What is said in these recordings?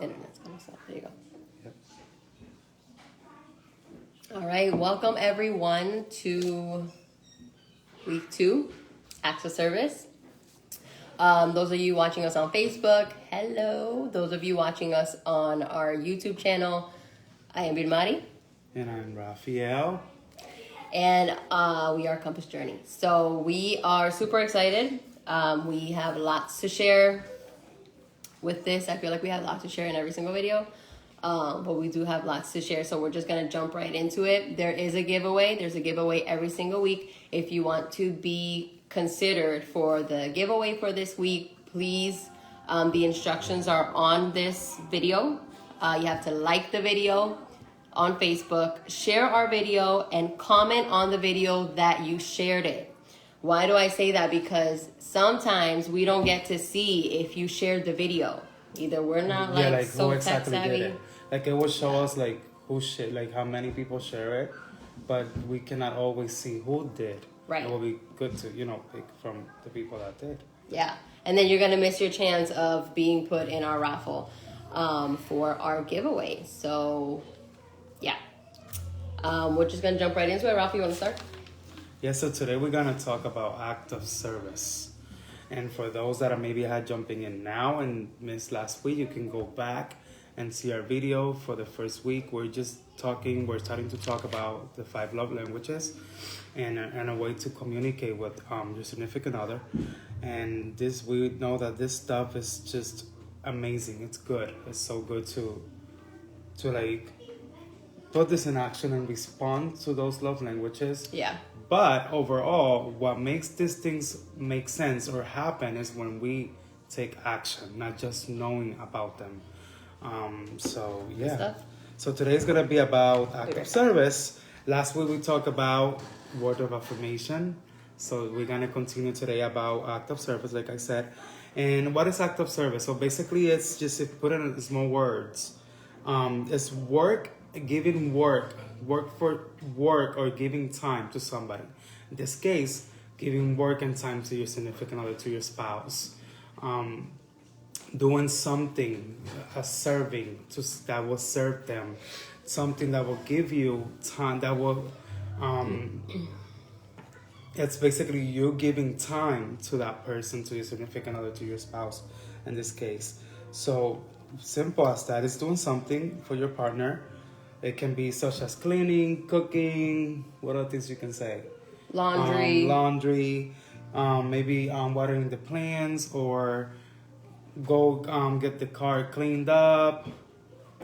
Internet's gonna stop. There you go. Yep. All right, welcome everyone to week 2, Acts of Service. Those of you watching us on Facebook, hello. Those of you watching us on our YouTube channel, I am Birmari. And I'm Raphael. And we are Compass Journey. So we are super excited. We have lots to share with this. I feel like we have lots to share in every single video. But we do have lots to share. So we're just going to jump right into it. There is a giveaway. There's a giveaway every single week. If you want to be considered for the giveaway for this week, please, the instructions are on this video. You have to like the video on Facebook, share our video, and comment on the video that you shared it. Why do I say that? Because sometimes we don't get to see if you shared the video. Either we're not so tech savvy. Like it will show us like who shared, like how many people share it, but we cannot always see who did. Right. It will be good to pick from the people that did. Yeah, and then you're gonna miss your chance of being put in our raffle for our giveaway. So yeah, we're just gonna jump right into it. Rafa, you want to start? Yeah, so today we're going to talk about act of service. And for those that are maybe jumping in now and missed last week, you can go back and see our video for the first week. We're starting to talk about the 5 love languages and a way to communicate with your significant other. And we know that this stuff is just amazing. It's good. It's so good to like put this in action and respond to those love languages. Yeah. But overall, what makes these things make sense or happen is when we take action, not just knowing about them. So yeah. So today's gonna be about act of service. Last week we talked about word of affirmation. So we're gonna continue today about act of service, like I said. And what is act of service? So basically, it's just if put it in small words. It's giving work for work or giving time to somebody. In this case, giving work and time to your significant other, to your spouse. Doing something, serving that will serve them, something that will give you time, that will it's basically you giving time to that person, to your significant other, to your spouse in this case. So simple as that. It's doing something for your partner. It can be such as cleaning, cooking, what other things you can say? Laundry, maybe watering the plants, or go get the car cleaned up,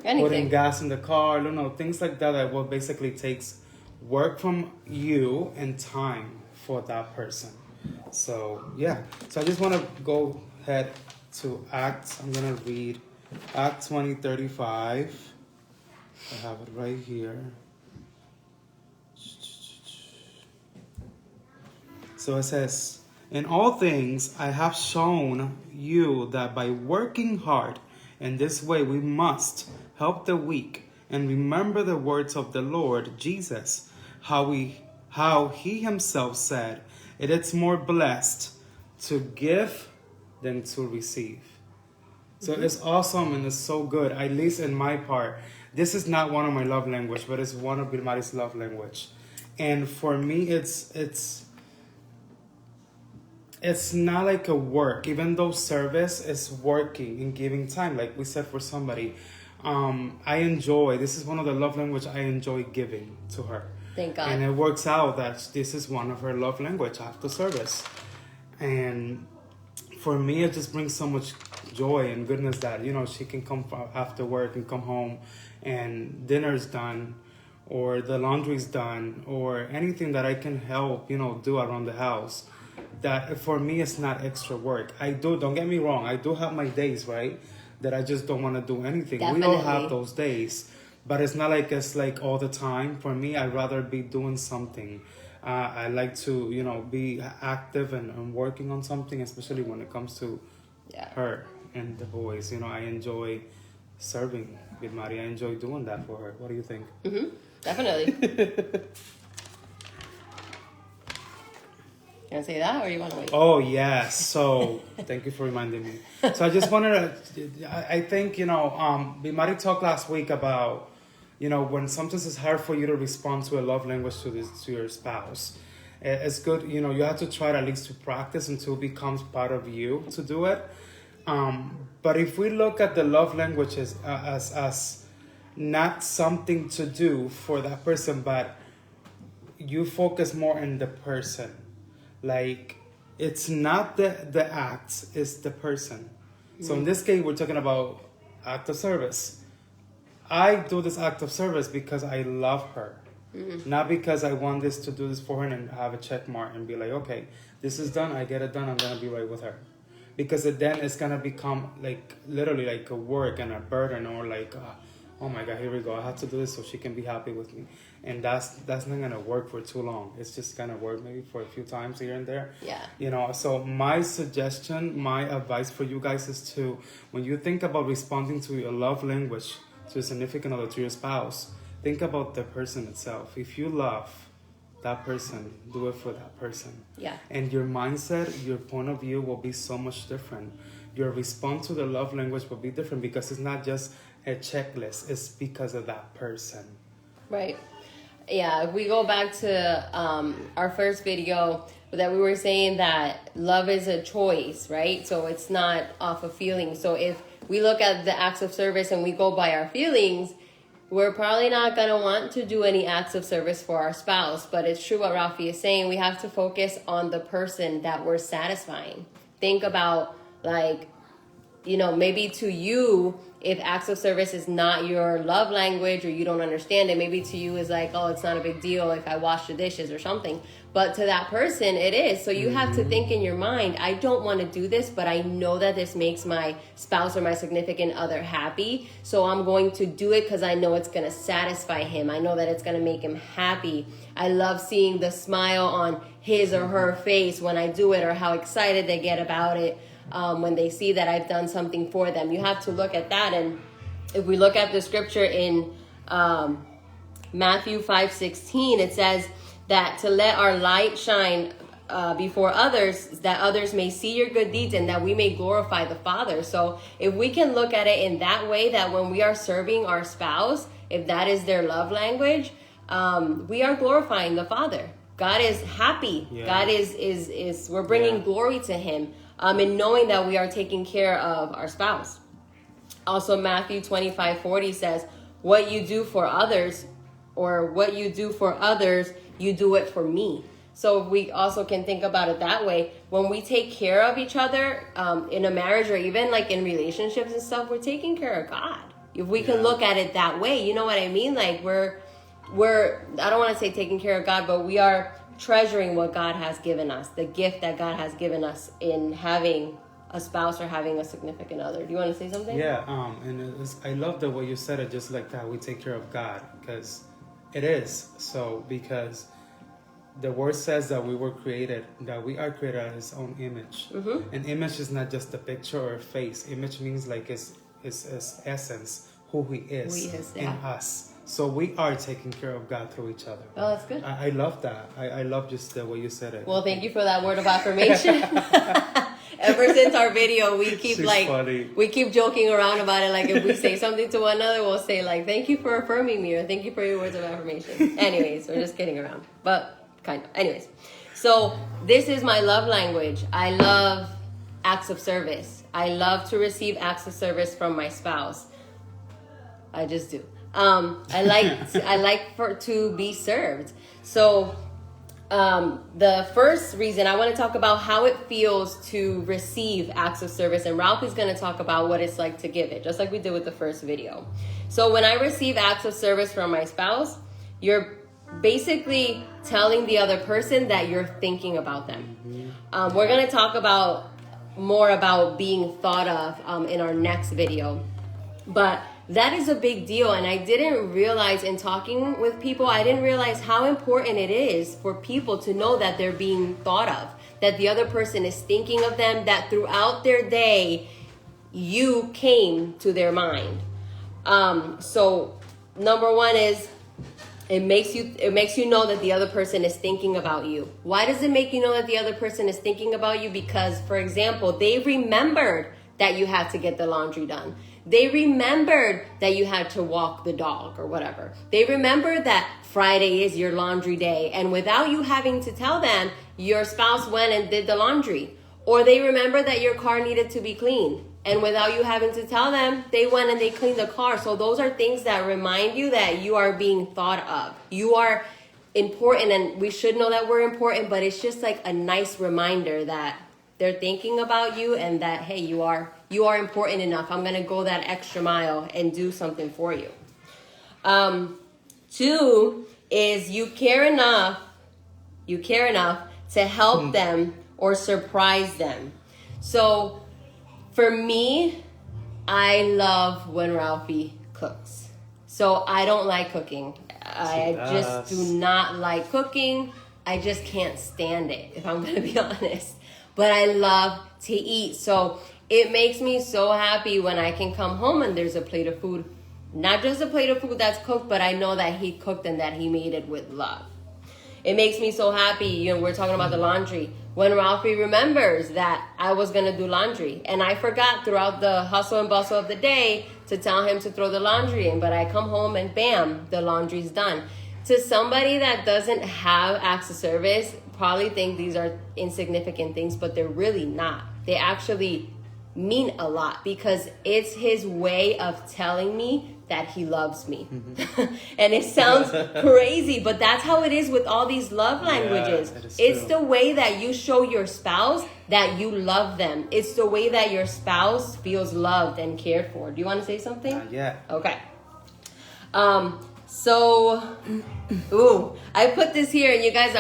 putting gas in the car, things like that will basically takes work from you and time for that person. So yeah, so I just want to go ahead to Acts. I'm going to read Acts 20:35. I have it right here. So it says, "In all things I have shown you that by working hard in this way we must help the weak and remember the words of the Lord Jesus, how he himself said, it is more blessed to give than to receive." So it's awesome and it's so good, at least in my part. This is not one of my love language, but it's one of Birmari's love language. And for me, it's not like a work, even though service is working and giving time, like we said for somebody. This is one of the love language I enjoy giving to her. Thank God. And it works out that this is one of her love language after service. And for me, it just brings so much joy and goodness that, she can come after work and come home and dinner's done, or the laundry's done, or anything that I can help, do around the house. That for me, it's not extra work. Don't get me wrong, I do have my days, right? That I just don't want to do anything. Definitely. We all have those days, but it's not like it's like all the time. For me, I'd rather be doing something. I like to, be active and working on something, especially when it comes to her and the boys. I enjoy serving with Mari. I enjoy doing that for her. What do you think? Definitely. Can I say that, or you want to wait? Oh, yes. So, thank you for reminding me. So, I just wanted to, I think, we might have talked last week about, when sometimes it's hard for you to respond to a love language to your spouse. It's good, you have to try at least to practice until it becomes part of you to do it. But if we look at the love languages as not something to do for that person, but you focus more on the person. Like, it's not the act, it's the person. So in this case, we're talking about act of service. I do this act of service because I love her. Not because I want to do this for her and have a check mark and be like, okay, this is done, I get it done, I'm going to be right with her. Because then it's going to become like literally like a work and a burden, or like, oh my God, here we go. I have to do this so she can be happy with me. And that's not going to work for too long. It's just going to work maybe for a few times here and there. Yeah. So my suggestion, my advice for you guys is to, when you think about responding to your love language, to a significant other, to your spouse, think about the person itself. If you love that person, do it for that person. Yeah. And your mindset, your point of view will be so much different. Your response to the love language will be different because it's not just a checklist. It's because of that person. Right. Yeah. If we go back to our first video, that we were saying that love is a choice, right? So it's not off of feelings. So if we look at the acts of service and we go by our feelings, we're probably not going to want to do any acts of service for our spouse. But it's true what Rafi is saying. We have to focus on the person that we're satisfying. Think about, like, maybe to you, if acts of service is not your love language or you don't understand it, maybe to you is like, oh, it's not a big deal if I wash the dishes or something. But to that person, it is. So you have to think in your mind, I don't want to do this, but I know that this makes my spouse or my significant other happy. So I'm going to do it because I know it's going to satisfy him. I know that it's going to make him happy. I love seeing the smile on his or her face when I do it, or how excited they get about it. When they see that I've done something for them. You have to look at that. And if we look at the scripture in Matthew 5:16, it says that to let our light shine before others, that others may see your good deeds and that we may glorify the Father. So if we can look at it in that way, that when we are serving our spouse, if that is their love language, we are glorifying the Father. God is happy. Yeah. God is we're bringing glory to him. And knowing that we are taking care of our spouse. Also, Matthew 25:40 says, what you do for others, you do it for me. So we also can think about it that way. When we take care of each other in a marriage, or even like in relationships and stuff, we're taking care of God. If we can look at it that way, you know what I mean? Like we're I don't want to say taking care of God, but we are treasuring what God has given us, the gift that God has given us in having a spouse or having a significant other. Do you want to say something? Yeah, I love the way you said it, just like that. We take care of God, because it is so. Because the word says that we are created in His own image. Mm-hmm. An image is not just a picture or a face. Image means like His essence, who He is in us. So we are taking care of God through each other. Oh, that's good. I love that. I love just the way you said it. Well, thank you for that word of affirmation. Ever since our video, we keep we keep joking around about it. Like if we say something to one another, we'll say like, "Thank you for affirming me," or "Thank you for your words of affirmation." Anyways, we're just kidding around, but kind of. Anyways, so this is my love language. I love acts of service. I love to receive acts of service from my spouse. I just do. I like to be served. So the first reason I want to talk about how it feels to receive acts of service, and Ralph is going to talk about what it's like to give it, just like we did with the first video. So when I receive acts of service from my spouse, you're basically telling the other person that you're thinking about them. Mm-hmm. We're going to talk more about being thought of in our next video, but that is a big deal. And I didn't realize, in talking with people, I didn't realize how important it is for people to know that they're being thought of, that the other person is thinking of them, that throughout their day, you came to their mind. So number one is It makes you know that the other person is thinking about you. Why does it make you know that the other person is thinking about you? Because, for example, they remembered that you had to get the laundry done. They remembered that you had to walk the dog or whatever. They remembered that Friday is your laundry day, and without you having to tell them, your spouse went and did the laundry. Or they remember that your car needed to be cleaned, and without you having to tell them, they went and they cleaned the car. So those are things that remind you that you are being thought of. You are important, and we should know that we're important, but it's just like a nice reminder that they're thinking about you and that, hey, you are important enough. I'm going to go that extra mile and do something for you. 2 is you care enough to help them or surprise them. So for me, I love when Ralphie cooks. So I don't like cooking. I just do not like cooking. I just can't stand it, if I'm going to be honest. But I love to eat. So it makes me so happy when I can come home and there's a plate of food. Not just a plate of food that's cooked, but I know that he cooked and that he made it with love. It makes me so happy. We're talking about the laundry. When Ralphie remembers that I was going to do laundry. And I forgot throughout the hustle and bustle of the day to tell him to throw the laundry in. But I come home and bam, the laundry's done. To somebody that doesn't have acts of service, probably think these are insignificant things, but they're really not. They actually mean a lot because it's his way of telling me that he loves me. And it sounds crazy, but that's how it is with all these love languages. It's the way that you show your spouse that you love them. It's the way that your spouse feels loved and cared for. Do you want to say something? Yeah. Okay. I put this here, and you guys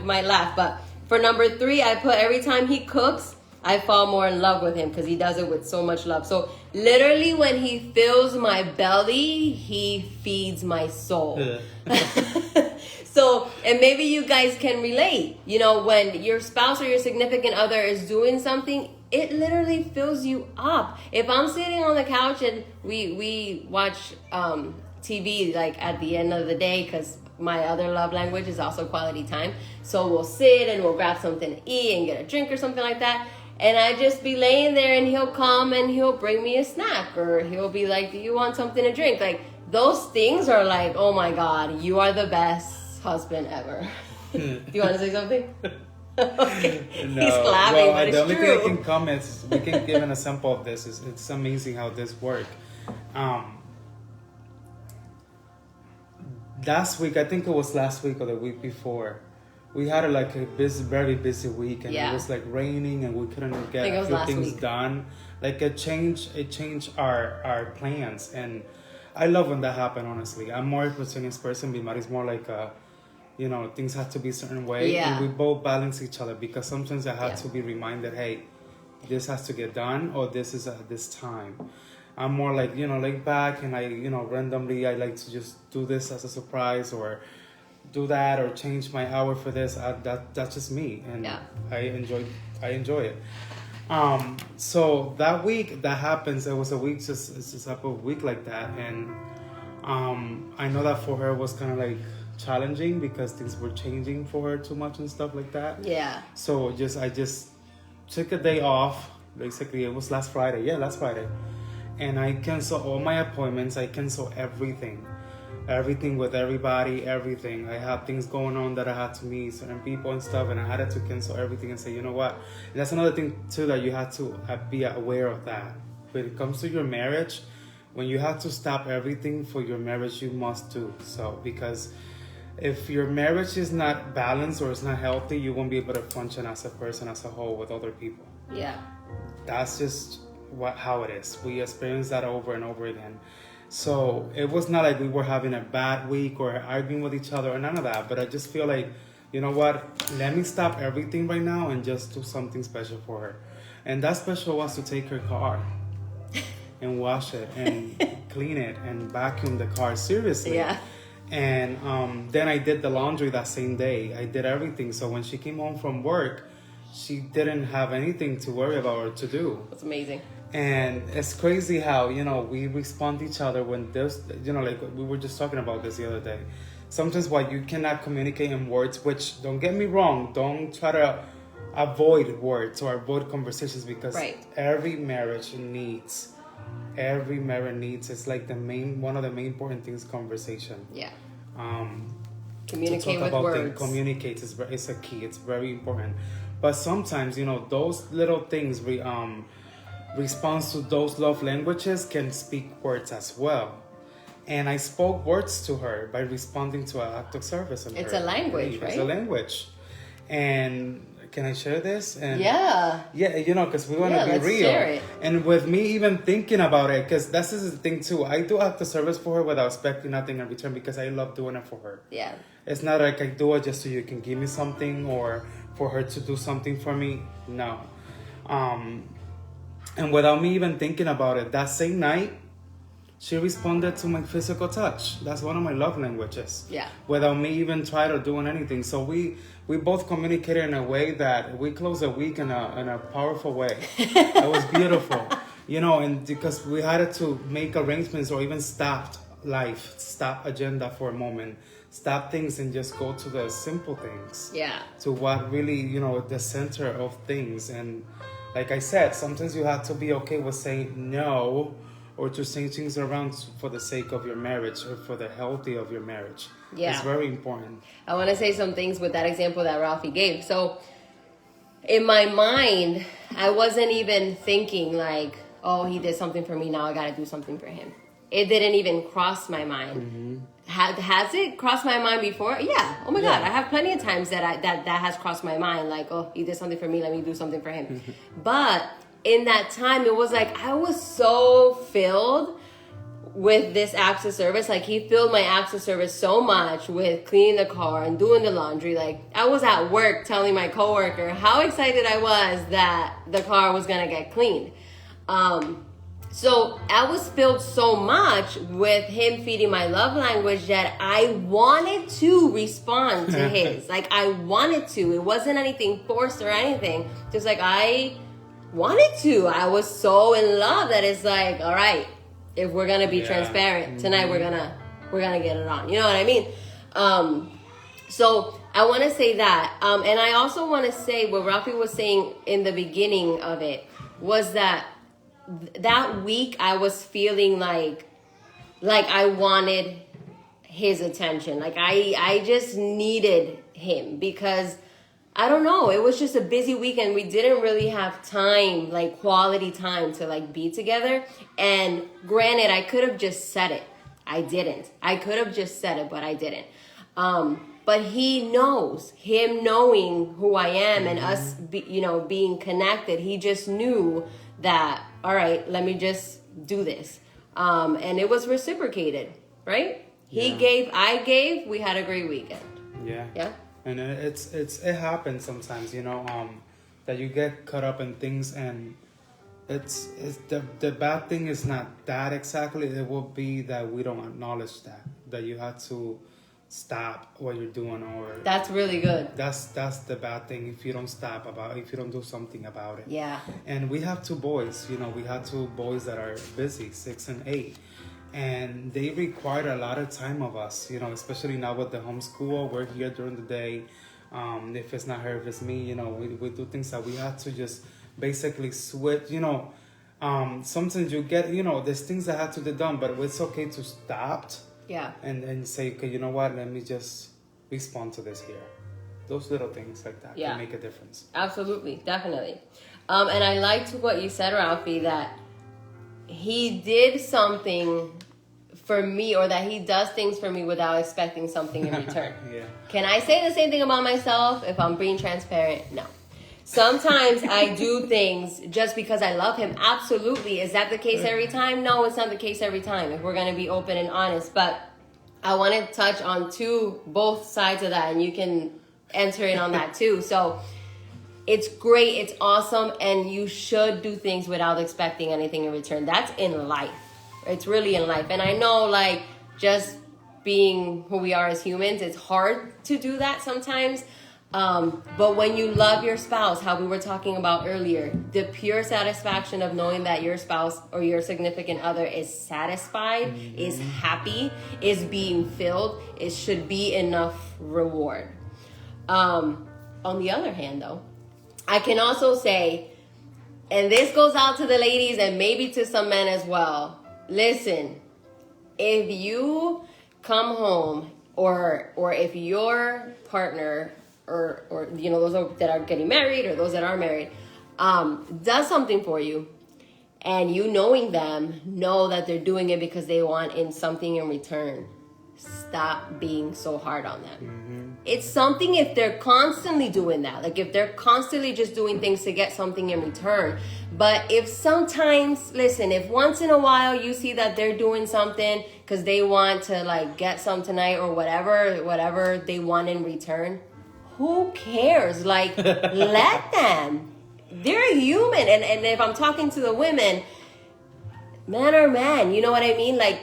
might laugh, but for number 3, I put every time he cooks, I fall more in love with him because he does it with so much love. So literally when he fills my belly, he feeds my soul. So, and maybe you guys can relate, when your spouse or your significant other is doing something, it literally fills you up. If I'm sitting on the couch and we watch TV like at the end of the day, because my other love language is also quality time. So we'll sit and we'll grab something to eat and get a drink or something like that. And I just be laying there and he'll come and he'll bring me a snack, or he'll be like, do you want something to drink? Like those things are like, oh my God, you are the best husband ever. Do you want to say something? Okay. No. He's clapping, but it's true. The only thing I can comment is we can give an example of this. It's amazing how this works. Last week, I think it was last week or the week before, we had very busy week, and it was like raining, and we couldn't get a few things done. Like it changed our plans, and I love when that happens. Honestly, I'm more a perfectionist person. Bimari's more like things have to be a certain way, and we both balance each other because sometimes I have to be reminded, hey, this has to get done, or this is at this time. I'm more like laid back, and I randomly I like to just do this as a surprise, or do that, or change my hour for this. That's just me, and I enjoy it. So that week that happens, it was a week, just a week like that, and I know that for her it was kind of like challenging because things were changing for her too much and stuff like that. Yeah. So I just took a day off. Basically, it was last Friday. Yeah, last Friday. And I cancel all my appointments. I cancel everything with everybody, everything. I had things going on that I had to meet certain people and stuff, and I had to cancel everything and say, you know what? And that's another thing too, that you have to be aware of that. When it comes to your marriage, when you have to stop everything for your marriage, you must do so, because if your marriage is not balanced or it's not healthy, you won't be able to function as a person as a whole with other people. Yeah. That's just how it is. We experience that over and over again. So it was not like we were having a bad week or arguing with each other or none of that. But I just feel like, you know what? Let me stop everything right now and just do something special for her. And that special was to take her car and wash it and clean it and vacuum the car. Seriously. Yeah. And then I did the laundry that same day. I did everything. So when she came home from work, she didn't have anything to worry about or to do. That's amazing. And it's crazy how, we respond to each other when there's, like we were just talking about this the other day. sometimes what you cannot communicate in words, which don't get me wrong, don't try to avoid words or avoid conversations, because every marriage needs, it's like one of the main important things, conversation. Yeah. Communicate with words. Communicate is a key. It's very important. But sometimes, those little things, response to those love languages can speak words as well. And I spoke words to her by responding to an act of service. It's a language, right? It's a language. And can I share this? And yeah, because we want to be real. Share it. And with me even thinking about it, because this is the thing too. I do act of service for her without expecting nothing in return, because I love doing it for her. Yeah. It's not like I do it just so you can give me something or for her to do something for me. No. And without me even thinking about it, that same night, she responded to my physical touch. That's one of my love languages. Yeah. Without me even trying or doing anything. So we both communicated in a way that we closed the week in a powerful way. It was beautiful. And because we had to make arrangements or even stop agenda for a moment. Stop things and just go to the simple things. Yeah. To what really, the center of things. And like I said, sometimes you have to be okay with saying no, or to saying things around for the sake of your marriage or for the healthy of your marriage. Yeah. It's very important. I want to say some things with that example that Ralphie gave. So in my mind, I wasn't even thinking like, oh, he did something for me, now I got to do something for him. It didn't even cross my mind. Mm-hmm. Has it crossed my mind before? Yeah. Oh my God. I have plenty of times that has crossed my mind. Like, oh, he did something for me, let me do something for him. But in that time, it was like, I was so filled with this acts of service. Like, he filled my acts of service so much with cleaning the car and doing the laundry. Like, I was at work telling my coworker how excited I was that the car was going to get cleaned. So I was filled so much with him feeding my love language that I wanted to respond to his. Like, I wanted to. It wasn't anything forced or anything. Just like, I wanted to. I was so in love that it's like, all right, if we're gonna be transparent tonight, we're gonna get it on. You know what I mean? So I want to say that, and I also want to say what Rafi was saying in the beginning of it was that week I was feeling like I wanted his attention. Like I just needed him because I don't know, it was just a busy weekend. We didn't really have time, like quality time to like be together. And granted, I could have just said it. I didn't. I could have just said it, but I didn't. But he knows, him knowing who I am and us, being connected. He just knew that, all right, let me just do this. And it was reciprocated, right? He gave, I gave, we had a great weekend. Yeah. Yeah. And it happens sometimes, that you get caught up in things, and it's the bad thing is not that exactly. It will be that we don't acknowledge that you have to stop what you're doing, or that's really good. That's the bad thing if you don't if you don't do something about it. Yeah. And we have two boys, we have two boys that are busy, 6 and 8. And they require a lot of time of us, especially now with the homeschool. We're here during the day. If it's not her, if it's me, we do things that we have to just basically switch, sometimes you get, there's things that have to be done, but it's okay to stop. Yeah. And say, okay, you know what, let me just respond to this here. Those little things like that can make a difference. Absolutely, definitely. And I liked what you said, Ralphie, that he did something for me, or that he does things for me without expecting something in return. Yeah. Can I say the same thing about myself if I'm being transparent? No. Sometimes I do things just because I love him. Absolutely. Is that the case every time? No, it's not the case every time, if we're going to be open and honest. But I want to touch on both sides of that, and you can enter in on that too. So it's great, it's awesome, and you should do things without expecting anything in return. That's in life. It's really in life. And I know, just being who we are as humans, it's hard to do that sometimes. But when you love your spouse, how we were talking about earlier, the pure satisfaction of knowing that your spouse or your significant other is satisfied, is happy, is being filled, it should be enough reward. On the other hand, though, I can also say, and this goes out to the ladies and maybe to some men as well. Listen, if you come home or if your partner or you know, those that are getting married or those that are married, does something for you, and you knowing them know that they're doing it because they want something in return, stop being so hard on them. It's something if they're constantly doing that, like if they're constantly just doing things to get something in return. But if sometimes, listen, if once in a while you see that they're doing something because they want to like get some tonight or whatever they want in return, who cares? Like, let them. They're human. And if I'm talking to the women, man or man, you know what I mean? Like,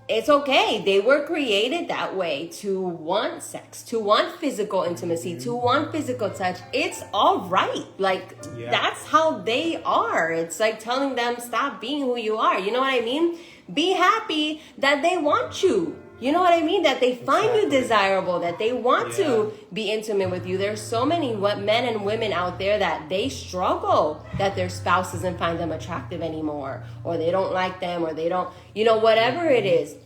it's okay. They were created that way, to want sex, to want physical intimacy, to want physical touch. It's all right. Like, that's how they are. It's like telling them, stop being who you are. You know what I mean? Be happy that they want you. You know what I mean? That they find you desirable, that they want to be intimate with you. There's so many men and women out there that they struggle that their spouse doesn't find them attractive anymore, or they don't like them, or they don't, you know, whatever it is.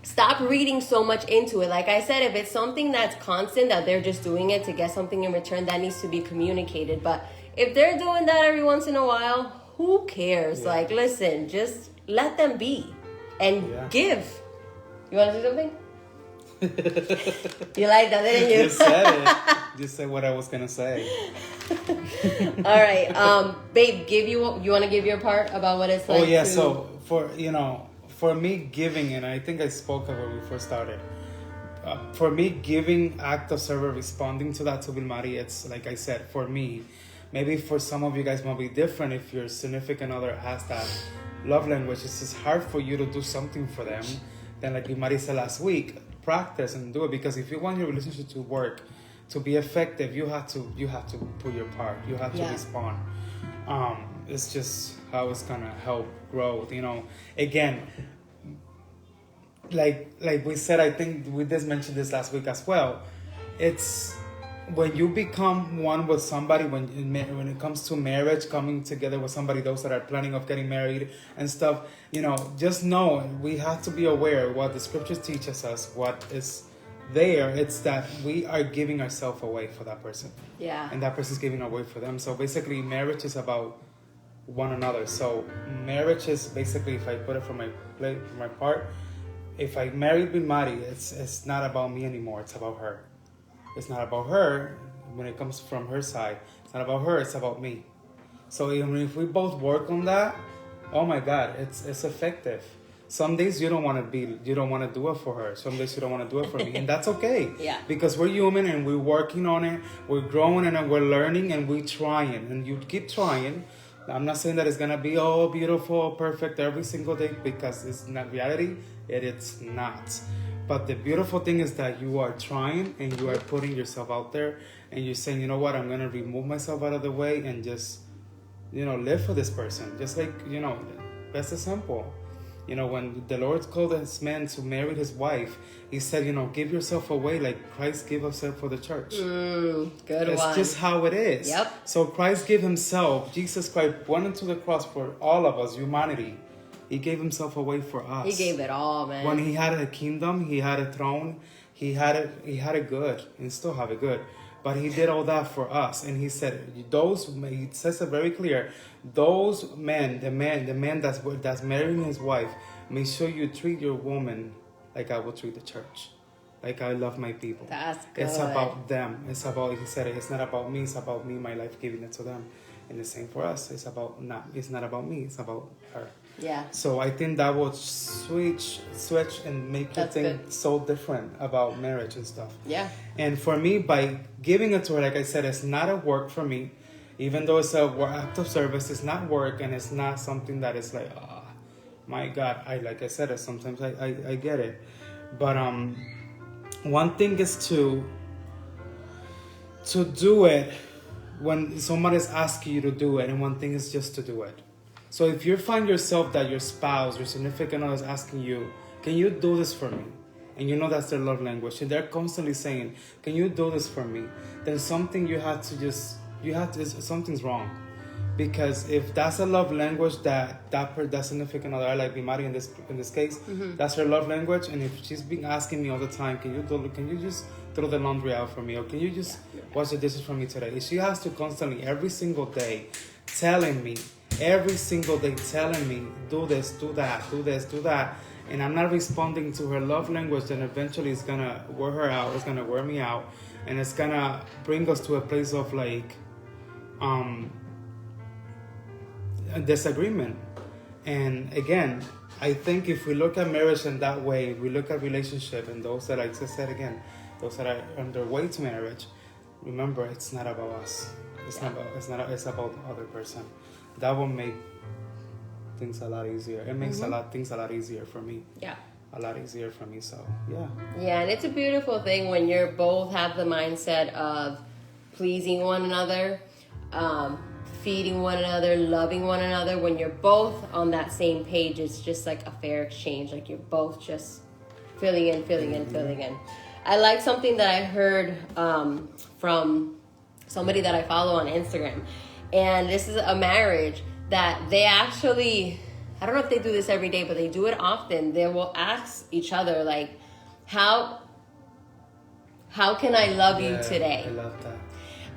Stop reading so much into it. Like I said, if it's something that's constant, that they're just doing it to get something in return, that needs to be communicated. But if they're doing that every once in a while, who cares? Like, listen, just let them be and give. You want to say something? You like that, didn't you? You said it. Just said what I was gonna say. All right, babe. You want to give your part about what it's like? Oh yeah. So for me, giving, and I think I spoke of it when we first started. For me, giving act of service, responding to that, to Vilmari, it's like I said. For me, maybe for some of you guys might be different. If your significant other has that love language, it's just hard for you to do something for them. Then, like Vilmari said last week, practice and do it, because if you want your relationship to work, to be effective, you have to put your part. You have to respond. It's just how it's gonna help growth. You know, again, like we said, I think we just mentioned this last week as well. It's when you become one with somebody, when it comes to marriage, coming together with somebody, those that are planning of getting married and stuff, you know, just know we have to be aware what the scriptures teaches us, what is there. It's that we are giving ourselves away for that person. Yeah. And that person's giving away for them. So basically, marriage is about one another. So marriage is basically, if I put it from my part, if I married Vilmari, it's not about me anymore. It's about her. It's not about her when it comes from her side. It's not about her, it's about me. So even if we both work on that, oh my God, it's effective. Some days you don't want to do it for her. Some days you don't want to do it for me. And that's okay. Yeah. Because we're human and we're working on it. We're growing and we're learning and we're trying. And you keep trying. I'm not saying that it's going to be all beautiful, perfect every single day, because it's not reality. It's not. But the beautiful thing is that you are trying and you are putting yourself out there and you're saying, you know what, I'm going to remove myself out of the way and just, live for this person. Just like, that's as simple. When the Lord called this man to marry his wife, he said, give yourself away like Christ gave himself for the church. Good That's one. Just how it is. Yep. So Christ gave himself, Jesus Christ went into the cross for all of us, humanity. He gave himself away for us. He gave it all, man. When he had a kingdom, he had a throne, he had it good, and still have it good. But he did all that for us, and he said, he says it very clear. Those men, the man that's marrying his wife, make sure you treat your woman like I will treat the church, like I love my people. That's good. It's about them. It's about, he said, it's not about me. It's about me, my life, giving it to them. And the same for us. It's not about me. It's about her. Yeah. So I think that will switch and make you think so different about marriage and stuff. Yeah. And for me, by giving it to her, like I said, it's not a work for me. Even though it's a act of service, it's not work, and it's not something that is like, my God. Like I said, sometimes I get it. But one thing is to to do it when somebody's asking you to do it, and one thing is just to do it. So if you find yourself that your spouse, your significant other is asking you, can you do this for me? And you know that's their love language, and they're constantly saying, can you do this for me? Then something something's wrong. Because if that's a love language that significant other, like Bimari in this case, that's her love language, and if she's been asking me all the time, can you just throw the laundry out for me, or can you just wash the dishes for me today? If she has to constantly, every single day, telling me, do this, do that, do this, do that, and I'm not responding to her love language, then eventually it's gonna wear her out, it's gonna wear me out, and it's gonna bring us to a place of like, a disagreement. And again, I think if we look at marriage in that way, we look at relationship and those that, like I said again, those that are on their way to marriage, remember, it's not about us. It's about the other person. That will make things a lot easier. It makes things a lot easier for me. Yeah. A lot easier for me. So yeah. Yeah, and it's a beautiful thing when you're both have the mindset of pleasing one another, feeding one another, loving one another. When you're both on that same page, it's just like a fair exchange. Like you're both just filling in. I like something that I heard from somebody that I follow on Instagram. And this is a marriage that they actually, I don't know if they do this every day, but they do it often. They will ask each other, like, how can I love you today? I love that.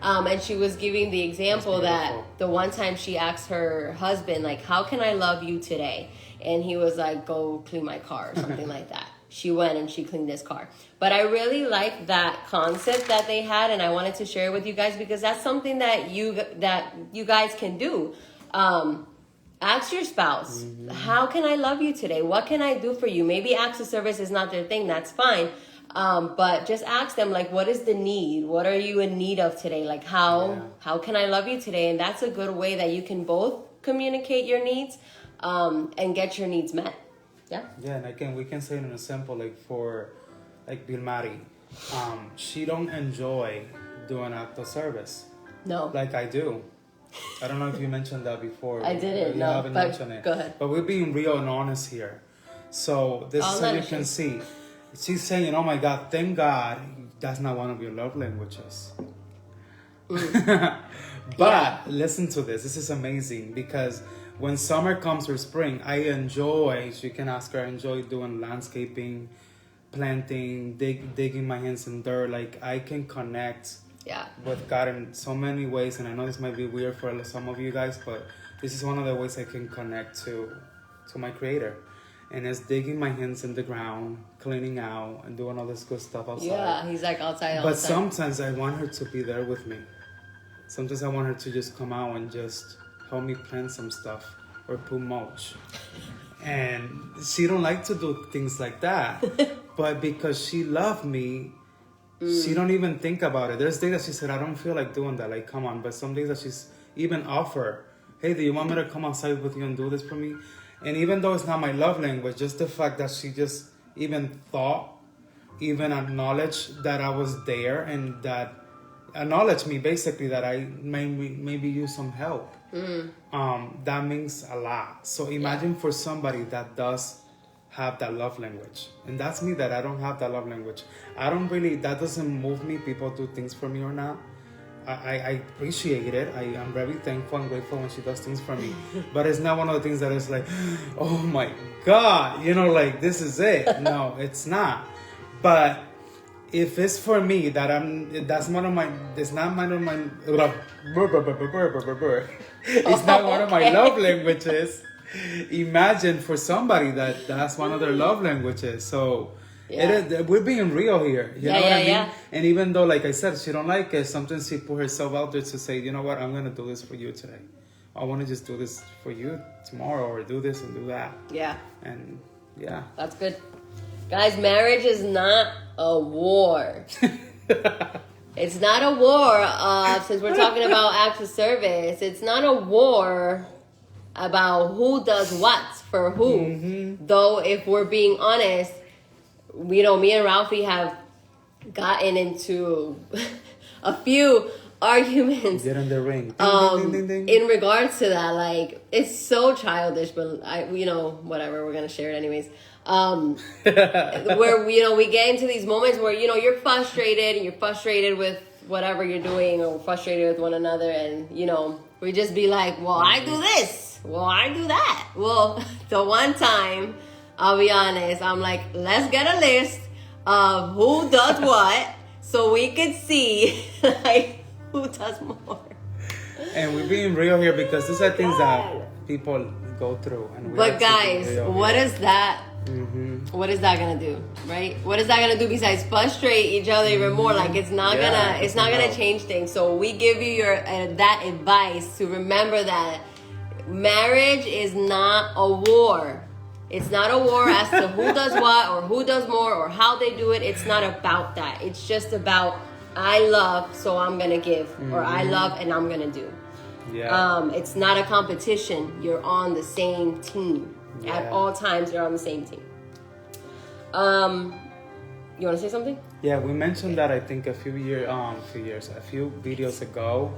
And she was giving the example that the one time she asked her husband, like, how can I love you today? And he was like, go clean my car or something like that. She went and she cleaned his car. But I really like that concept that they had, and I wanted to share it with you guys because that's something that you guys can do. Ask your spouse, how can I love you today? What can I do for you? Maybe acts of service is not their thing. That's fine. But just ask them, like, what is the need? What are you in need of today? Like, how can I love you today? And that's a good way that you can both communicate your needs and get your needs met. Yeah. Yeah, and again, we can say it in a simple, like for, like Bilmari, she don't enjoy doing act of service. No. Like I do. I don't know if you mentioned that before. I didn't. You no, haven't but mentioned it. Go ahead. But we're being real and honest here. So this is how you can see. She's saying, oh my God, thank God that's not one of your love languages. But listen to this. This is amazing because when summer comes or spring, I enjoy doing landscaping, planting, digging my hands in dirt. Like I can connect with God in so many ways. And I know this might be weird for some of you guys, but this is one of the ways I can connect to my Creator. And it's digging my hands in the ground, cleaning out, and doing all this good stuff outside. Yeah, he's like outside. But sometimes I want her to be there with me. Sometimes I want her to just come out and just help me plant some stuff or put mulch. And she don't like to do things like that. But because she loved me, she don't even think about it. There's days that she said, I don't feel like doing that. Like, come on. But some days that she's even offer, hey, do you want me to come outside with you and do this for me? And even though it's not my love language, just the fact that she just even thought, even acknowledged that I was there and that acknowledged me basically that I maybe use some help. That means a lot. So imagine for somebody that does have that love language. And that's me, that I don't have that love language. That doesn't move me. People do things for me or not. I appreciate it. I am very thankful and grateful when she does things for me. But it's not one of the things that is like, oh my God, like this is it. No, it's not. But if it's for me, it's not one of my love languages. Imagine for somebody that's one of their love languages. So we're being real here. You know what I mean? Yeah. And even though, like I said, she don't like it, sometimes she put herself out there to say, you know what, I'm going to do this for you today. I want to just do this for you tomorrow, or do this and do that. Yeah. And yeah. That's good. Guys, marriage is not a war. It's not a war, since we're talking about acts of service. It's not a war about who does what for who. Though, if we're being honest, me and Ralphie have gotten into a few arguments. Get in the ring. Ding, ding, ding, ding, ding. In regards to that, like, it's so childish, but whatever, we're gonna share it anyways. Where we get into these moments where you're frustrated and you're frustrated with whatever you're doing or frustrated with one another, and we just be like, well, I do this, well, I do that. Well, the one time, I'll be honest, I'm like, let's get a list of who does what so we could see like who does more. And we're being real here because these are things that people go through. But guys, what is that? What is that gonna do, right? What is that gonna do besides frustrate each other even more? Like it's not gonna change things. So we give you that advice to remember that marriage is not a war. It's not a war as to who does what or who does more or how they do it. It's not about that. It's just about I love, so I'm gonna give, or I love and I'm gonna do. Yeah. It's not a competition. You're on the same team. At all times, you're on the same team. You want to say something? Yeah, we mentioned that I think a few videos ago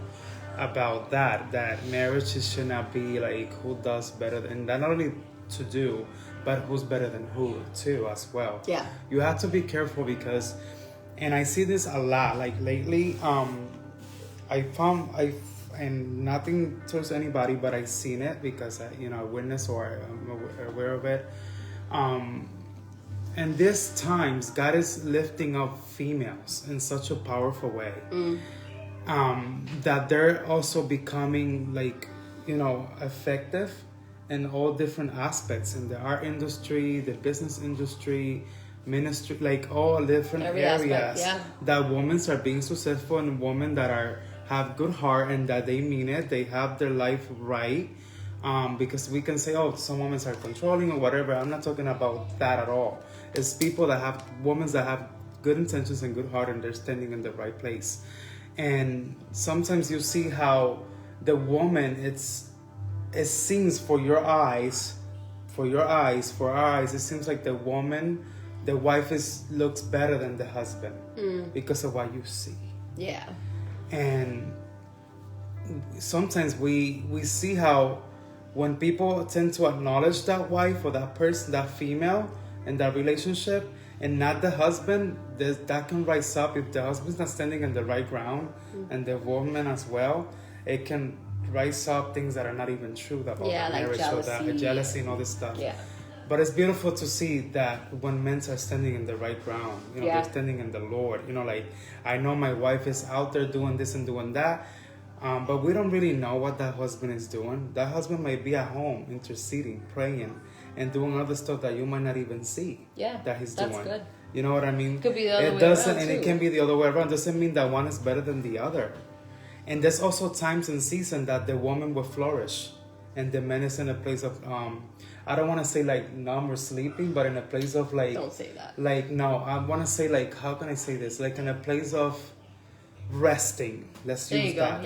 about that marriage should not be like who does better, and not only to do, but who's better than who too as well. Yeah. You have to be careful because, and I see this a lot. Like lately, and nothing towards anybody, but I've seen it because I witnessed or I'm aware of it. And this times, God is lifting up females in such a powerful way that they're also becoming effective in all different aspects in the art industry, the business industry, ministry, like all different areas. That women are being successful and women that have good heart and that they mean it. They have their life right. Because we can say, oh, some women are controlling or whatever. I'm not talking about that at all. It's people women that have good intentions and good heart and they're standing in the right place. And sometimes you see how the woman, it seems for our eyes, it seems like the woman, the wife looks better than the husband because of what you see. Yeah. And sometimes we see how when people tend to acknowledge that wife or that person, that female in that relationship, and not the husband, that can rise up if the husband's not standing in the right ground, and the woman as well, it can rise up things that are not even true about the marriage, jealousy. Or that jealousy and all this stuff. Yeah. But it's beautiful to see that when men are standing in the right ground, they're standing in the Lord. Like I know my wife is out there doing this and doing that. But we don't really know what that husband is doing. That husband might be at home interceding, praying, and doing other stuff that you might not even see that he's doing. That's good. You know what I mean? It could be the other way around, and it can be the other way around. Doesn't mean that one is better than the other. And there's also times and seasons that the woman will flourish and the man is in a place of, I don't want to say like numb or sleeping, but in a place of like... Don't say that. Like, no, I want to say like, how can I say this? Like in a place of resting. Let's use that.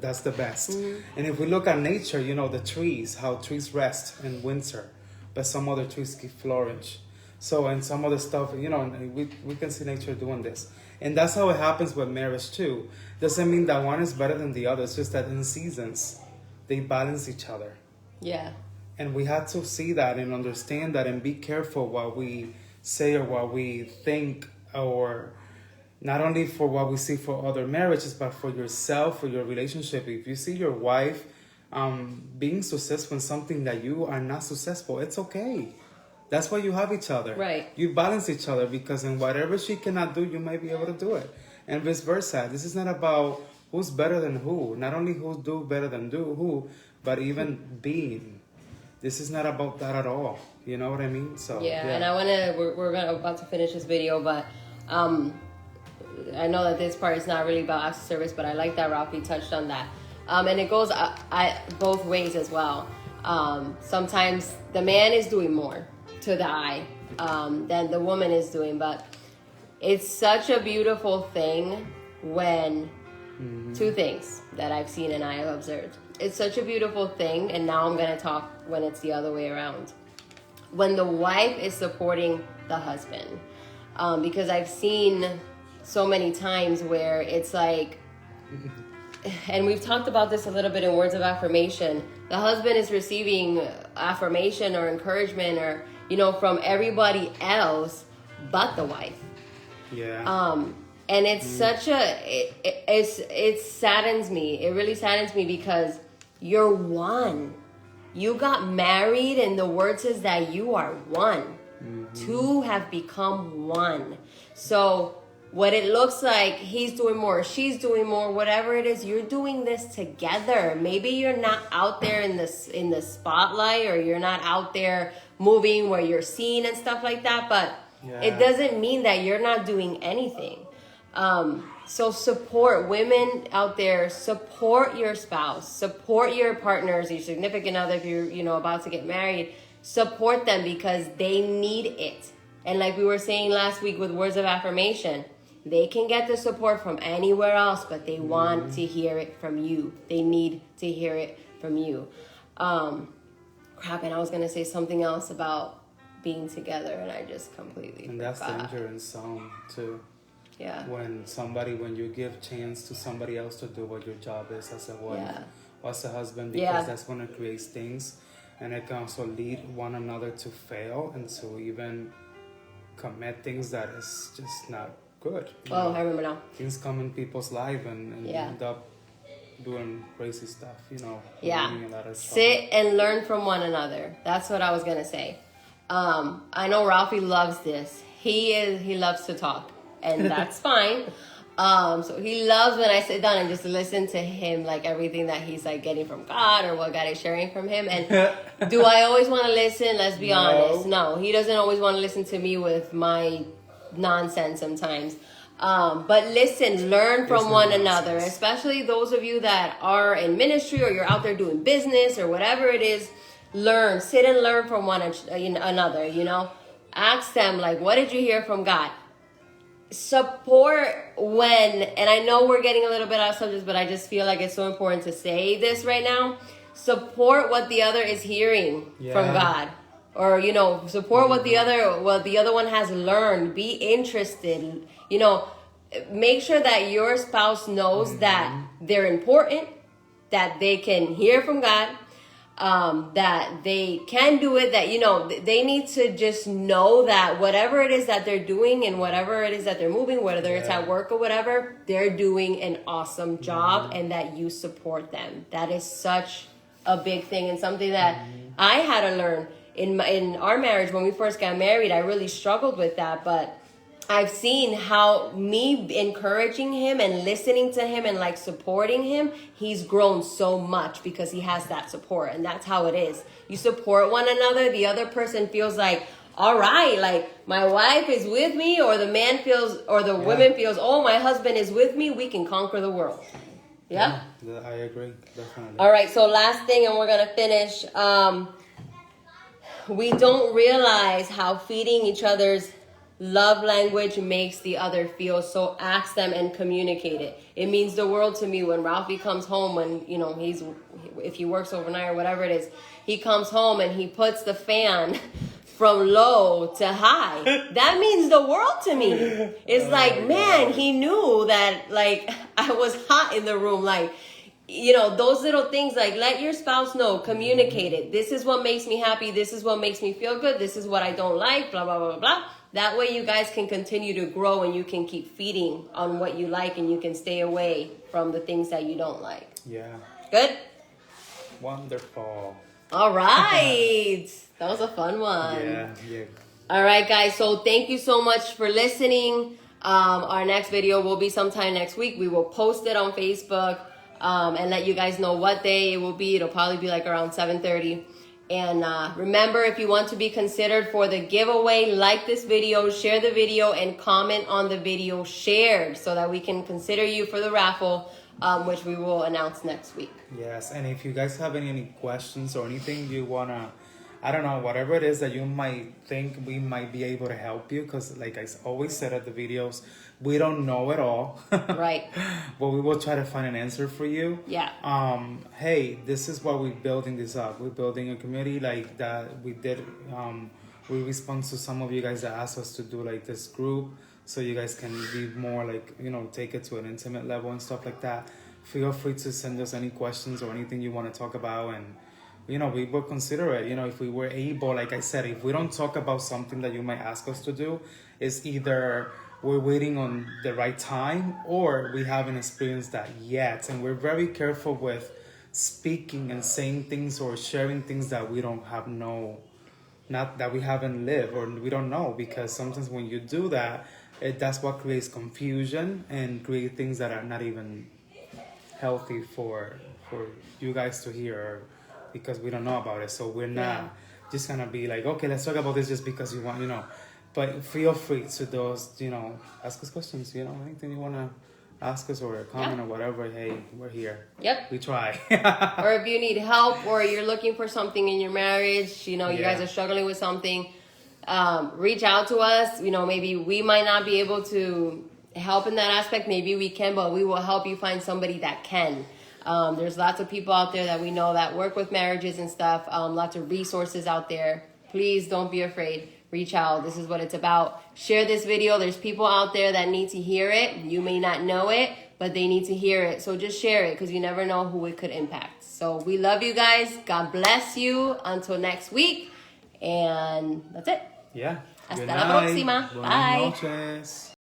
That's the best. And if we look at nature, the trees, how trees rest in winter, but some other trees can flourish. So, and some other stuff, we can see nature doing this. And that's how it happens with marriage too. Doesn't mean that one is better than the other. It's just that in seasons, they balance each other. Yeah. And we have to see that and understand that and be careful what we say or what we think, or not only for what we see for other marriages, but for yourself, for your relationship. If you see your wife being successful in something that you are not successful, it's okay. That's why you have each other. Right. You balance each other because in whatever she cannot do, you might be able to do it. And vice versa. This is not about who's better than who. Not only who do better than who, but even being. This is not about that at all. You know what I mean? So and we're about to finish this video, but I know that this part is not really about acts of service, but I like that Rafi touched on that. And it goes both ways as well. Sometimes the man is doing more to the eye than the woman is doing, but it's such a beautiful thing when two things that I've seen and I have observed. It's such a beautiful thing, and now I'm going to talk when it's the other way around. When the wife is supporting the husband. Because I've seen so many times where it's like, and we've talked about this a little bit in words of affirmation. The husband is receiving affirmation or encouragement or, from everybody else but the wife. Yeah. And it's such it saddens me. It really saddens me because you're one. You got married and the word says that you are one. Two have become one. So what it looks like, he's doing more, she's doing more, whatever it is, you're doing this together. Maybe you're not out there in the spotlight, or you're not out there moving where you're seen and stuff like that, but it doesn't mean that you're not doing anything. So support women out there, support your spouse, support your partners, your significant other, if you're about to get married, support them because they need it. And like we were saying last week with words of affirmation, they can get the support from anywhere else, but they want to hear it from you. They need to hear it from you. And I was going to say something else about being together, and I just completely And forgot. that's danger in some, too. Yeah. When you give chance to somebody else to do what your job is as a wife, as a husband, because that's when it creates things. And it can also lead one another to fail and to even commit things that is just not good. I remember now. Things come in people's life and end up doing crazy stuff, Yeah. A lot of Sit and learn from one another. That's what I was going to say. I know Ralphie loves this. He loves to talk, and that's fine. So he loves when I sit down and just listen to him, like everything that he's like getting from God or what God is sharing from him. And do I always want to listen? Let's be honest. No, he doesn't always want to listen to me with my nonsense sometimes. But listen, learn from one another, especially those of you that are in ministry or you're out there doing business or whatever it is. Learn, sit and learn from one another, Ask them, like, what did you hear from God? Support and I know we're getting a little bit out of subject, but I just feel like it's so important to say this right now. Support what the other is hearing from God. Or, support what the other one has learned. Be interested. Make sure that your spouse knows that they're important, that they can hear from God, that they can do it, that, they need to just know that whatever it is that they're doing and whatever it is that they're moving, whether it's at work or whatever, they're doing an awesome job and that you support them. That is such a big thing and something that I had to learn in our marriage. When we first got married, I really struggled with that, but I've seen how me encouraging him and listening to him and like supporting him, he's grown so much because he has that support. And that's how it is. You support one another. The other person feels like, all right, like my wife is with me, or the man feels, or the woman feels, oh, my husband is with me. We can conquer the world. Yeah? I agree. Definitely. All right. So last thing, and we're going to finish. We don't realize how feeding each other's love language makes the other feel. So ask them and communicate it. It means the world to me when Ralphie comes home, when if he works overnight or whatever it is, he comes home and he puts the fan from low to high. That means the world to me. It's like, man, he knew that like I was hot in the room. Like, those little things, like let your spouse know, communicate it. This is what makes me happy. This is what makes me feel good. This is what I don't like, blah, blah, blah, blah, blah. That way you guys can continue to grow and you can keep feeding on what you like and you can stay away from the things that you don't like. Yeah. Good? Wonderful. All right. That was a fun one. Yeah. All right, guys. So thank you so much for listening. Our next video will be sometime next week. We will post it on Facebook and let you guys know what day it will be. It'll probably be like around 7:30. And remember, if you want to be considered for the giveaway, like this video, share the video, and comment on the video shared so that we can consider you for the raffle, which we will announce next week. Yes, and if you guys have any questions or anything you want to, I don't know, whatever it is that you might think we might be able to help you, because like I always said at the videos, we don't know it all. Right. But we will try to find an answer for you. Yeah. Hey, this is why we're building this up. We're building a community like that. We did, we respond to some of you guys that asked us to do like this group. so you guys can be more like, take it to an intimate level and stuff like that. Feel free to send us any questions or anything you want to talk about, and we will consider it. If we were able, like I said, if we don't talk about something that you might ask us to do, it's either we're waiting on the right time or we haven't experienced that yet. And we're very careful with speaking and saying things or sharing things that we don't have not that we haven't lived or we don't know, because sometimes when you do that, that's what creates confusion and create things that are not even healthy for you guys to hear, because we don't know about it. So we're not just gonna be like, okay, let's talk about this just because you want, But feel free to those, ask us questions, anything you wanna ask us or a comment or whatever. Hey, we're here. Yep. We try. Or if you need help or you're looking for something in your marriage, you guys are struggling with something, reach out to us. Maybe we might not be able to help in that aspect. Maybe we can, but we will help you find somebody that can. There's lots of people out there that we know that work with marriages and stuff. Lots of resources out there. Please don't be afraid. Reach out. This is what it's about. Share this video. There's people out there that need to hear it. You may not know it, but they need to hear it. So just share it, because you never know who it could impact. So we love you guys. God bless you. Until next week. And that's it. Yeah. Hasta la próxima. Buenas Bye. noches.